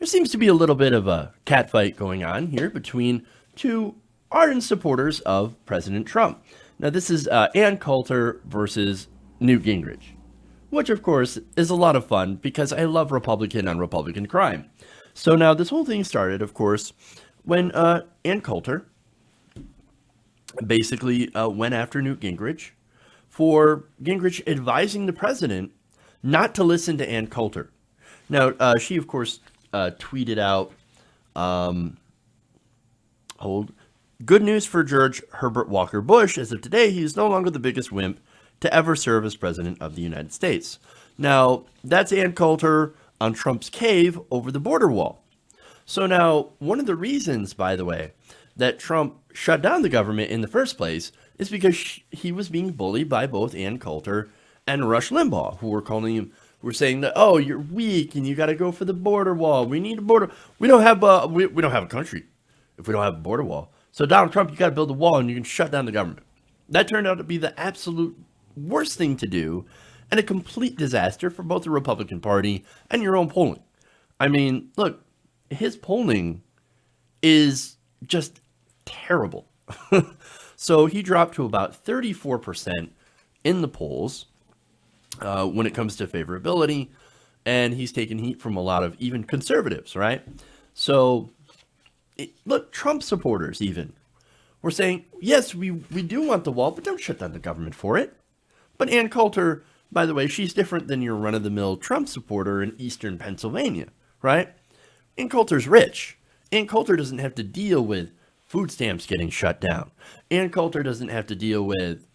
there seems to be a little bit of a catfight going on here between two ardent supporters of President Trump. Now, this is Ann Coulter versus Newt Gingrich, which, of course, is a lot of fun because I love Republican on Republican crime. So now this whole thing started, of course, when Ann Coulter basically went after Newt Gingrich for Gingrich advising the president not to listen to Ann Coulter. Now, she, of course, tweeted out, good news for George Herbert Walker Bush. As of today, he is no longer the biggest wimp to ever serve as president of the United States. Now, that's Ann Coulter on Trump's cave over the border wall. So now, one of the reasons, by the way, that Trump shut down the government in the first place is because he was being bullied by both Ann Coulter and Rush Limbaugh, who were calling him, who were saying that, oh, you're weak and you got to go for the border wall. We need a border. We don't have a country if we don't have a border wall. So Donald Trump, you got to build a wall and you can shut down the government. That turned out to be the absolute worst thing to do and a complete disaster for both the Republican Party and your own polling. I mean, look, his polling is just terrible. So he dropped to about 34% in the polls when it comes to favorability, and he's taken heat from a lot of even conservatives, right? So look, Trump supporters even were saying, yes, we do want the wall, but don't shut down the government for it. But Ann Coulter, by the way, she's different than your run-of-the-mill Trump supporter in eastern Pennsylvania, right? Ann Coulter's rich. Ann Coulter doesn't have to deal with food stamps getting shut down. Ann Coulter doesn't have to deal with,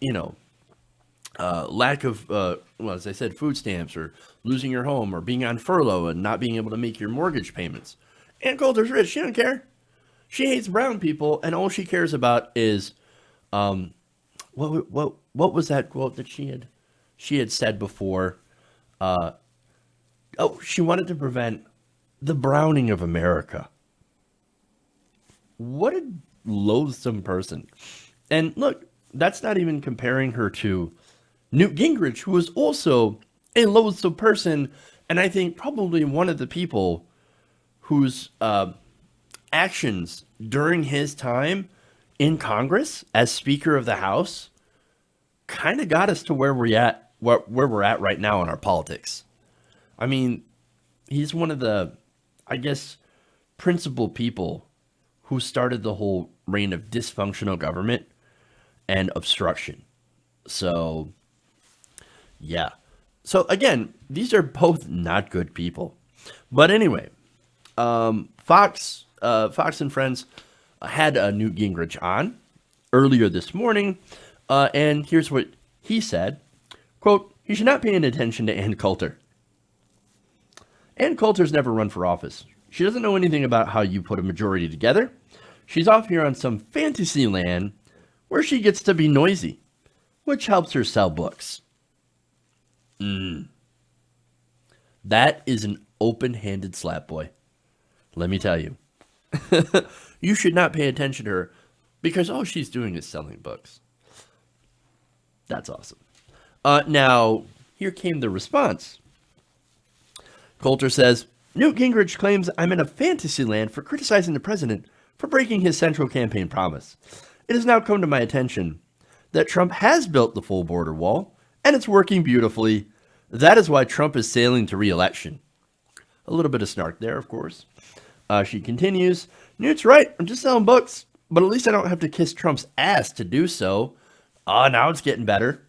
lack of, as I said, food stamps or losing your home or being on furlough and not being able to make your mortgage payments. Ann Coulter's rich. She don't care. She hates brown people, and all she cares about is, what was that quote that she had said before? She wanted to prevent the browning of America. What a loathsome person. And look, that's not even comparing her to Newt Gingrich, who was also a loathsome person, and I think probably one of the people whose actions during his time in Congress as Speaker of the House kind of got us to where we're at right now in our politics. I mean, he's one of the, I guess, principal people who started the whole reign of dysfunctional government and obstruction. So, yeah. So, again, these are both not good people. But anyway, Fox and Friends had Newt Gingrich on earlier this morning, and here's what he said. Quote, "You should not pay any attention to Ann Coulter. Ann Coulter's never run for office. She doesn't know anything about how you put a majority together. She's off here on some fantasy land where she gets to be noisy, which helps her sell books." That is an open-handed slap, boy. Let me tell you. You should not pay attention to her because all she's doing is selling books. That's awesome. Now, here came the response. Coulter says, "Newt Gingrich claims I'm in a fantasy land for criticizing the president for breaking his central campaign promise. It has now come to my attention that Trump has built the full border wall, and it's working beautifully. That is why Trump is sailing to re-election." A little bit of snark there, of course. She continues, "Newt's right. I'm just selling books, but at least I don't have to kiss Trump's ass to do so." Now it's getting better.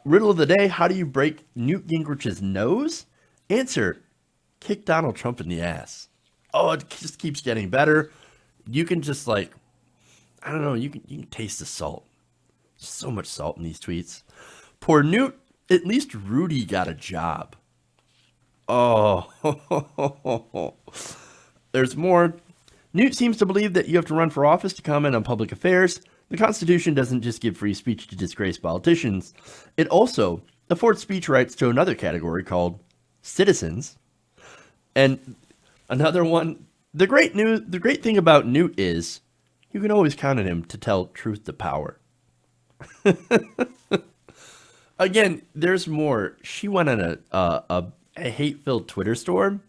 Riddle of the day, how do you break Newt Gingrich's nose? Answer, kick Donald Trump in the ass. It just keeps getting better. You can just I don't know, you can taste the salt. So much salt in these tweets. Poor Newt, at least Rudy got a job. There's more. Newt seems to believe that you have to run for office to comment on public affairs. The Constitution doesn't just give free speech to disgraced politicians. It also affords speech rights to another category called citizens. And another one, the great thing about Newt is you can always count on him to tell truth to power. Again, there's more. She went on a hate-filled Twitter storm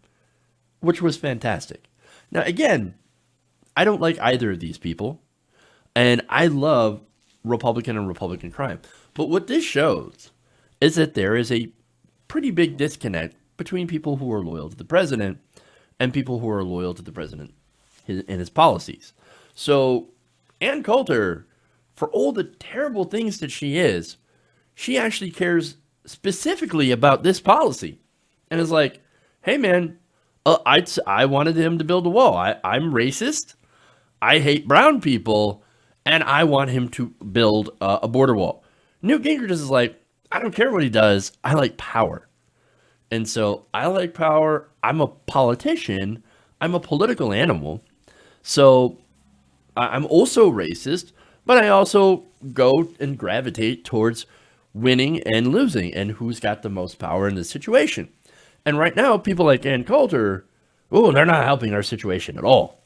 which was fantastic. Now, again, I don't like either of these people, and I love Republican and Republican crime. But what this shows is that there is a pretty big disconnect between people who are loyal to the president and people who are loyal to the president and his policies. So Ann Coulter, for all the terrible things that she is, she actually cares specifically about this policy and is like, hey, man, I wanted him to build a wall. I'm racist. I hate brown people, and I want him to build a border wall. Newt Gingrich is like, I don't care what he does. I like power. And so I like power. I'm a politician. I'm a political animal. So I'm also racist, but I also go and gravitate towards winning and losing and who's got the most power in this situation. And right now, people like Ann Coulter, oh, they're not helping our situation at all.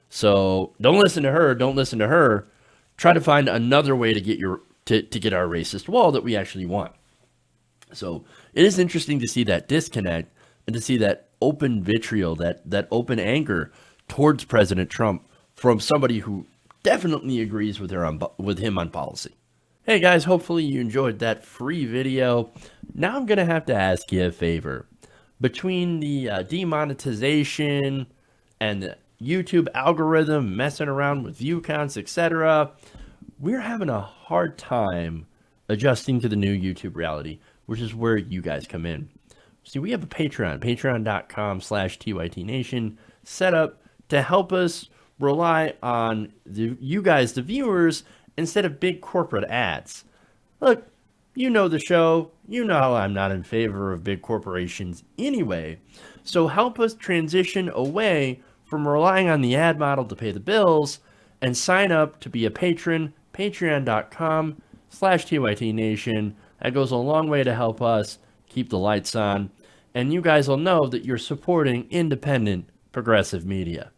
So don't listen to her. Don't listen to her. Try to find another way to get get our racist wall that we actually want. So it is interesting to see that disconnect and to see that open vitriol, that open anger towards President Trump from somebody who definitely agrees with him on policy. Hey guys, hopefully you enjoyed that free video. Now I'm going to have to ask you a favor. Between the demonetization and the YouTube algorithm messing around with view counts, etc., we're having a hard time adjusting to the new YouTube reality, which is where you guys come in. See, we have a patreon.com/TYTNation set up to help us rely on you guys, the viewers, instead of big corporate ads. Look, you know the show. You know I'm not in favor of big corporations anyway. So help us transition away from relying on the ad model to pay the bills and sign up to be a patron, patreon.com/TYTNation. That goes a long way to help us keep the lights on. And you guys will know that you're supporting independent, progressive media.